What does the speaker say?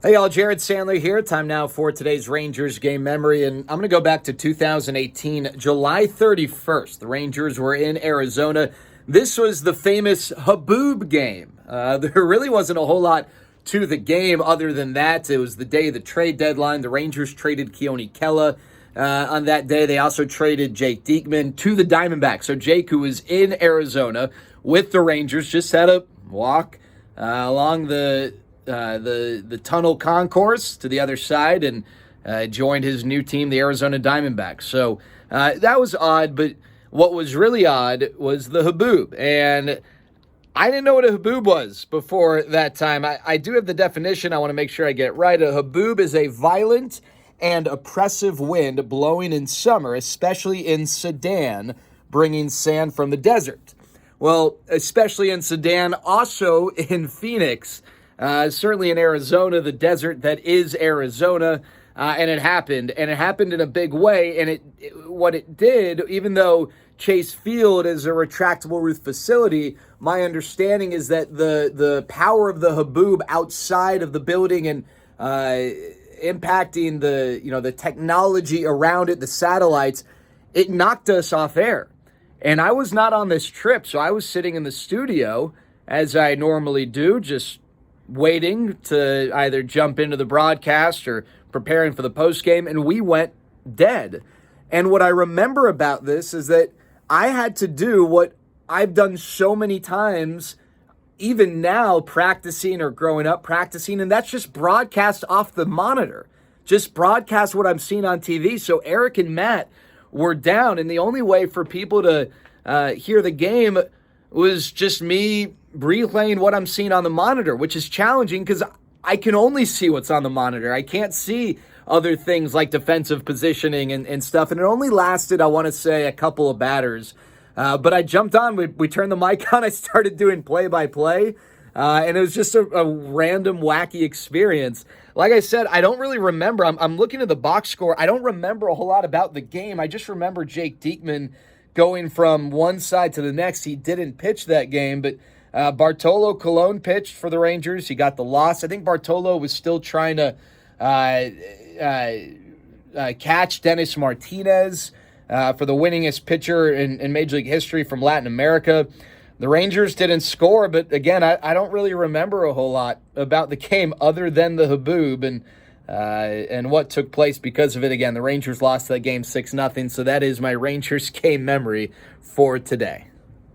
Hey y'all, Jared Sandler here. Time now for today's Rangers game memory, and I'm going to go back to 2018, July 31st. The Rangers were in Arizona. This was the famous Haboob game. There really wasn't a whole lot to the game other than that. It was the day of the trade deadline. The Rangers traded Keone Kela. On that day, they also traded Jake Diekman to the Diamondbacks. So Jake, who was in Arizona with the Rangers, just had a walk along the tunnel concourse to the other side and joined his new team, the Arizona Diamondbacks. So that was odd, but what was really odd was the Haboob. And I didn't know what a Haboob was before that time. I do have the definition. I want to make sure I get it right. A Haboob is a violent and oppressive wind blowing in summer, especially in Sudan, bringing sand from the desert. Well, especially in Sudan, also in Phoenix, certainly in Arizona, the desert that is Arizona, and it happened in a big way. And what it did, even though Chase Field is a retractable roof facility, my understanding is that the power of the Haboob outside of the building and impacting the technology around it, the satellites, it knocked us off air. And I was not on this trip, so I was sitting in the studio as I normally do, just waiting to either jump into the broadcast or preparing for the post game, and we went dead. And what I remember about this is that I had to do what I've done so many times, even now practicing or growing up practicing, and that's just broadcast off the monitor. Just broadcast what I'm seeing on TV. So Eric and Matt were down, and the only way for people to hear the game was just me relaying what I'm seeing on the monitor, which is challenging because I can only see what's on the monitor. I can't see other things like defensive positioning and stuff. And it only lasted, I want to say, a couple of batters. But I jumped on, we turned the mic on, I started doing play-by-play, and it was just a random, wacky experience. Like I said, I don't really remember. I'm looking at the box score. I don't remember a whole lot about the game. I just remember Jake Diekman going from one side to the next. He didn't pitch that game, but Bartolo Colon pitched for the Rangers. He got the loss. I think Bartolo was still trying to catch Dennis Martinez for the winningest pitcher in Major League history from Latin America. The Rangers didn't score, but again, I don't really remember a whole lot about the game other than the Haboob and what took place because of it. Again, the Rangers lost that game 6-0, so that is my Rangers game memory for today.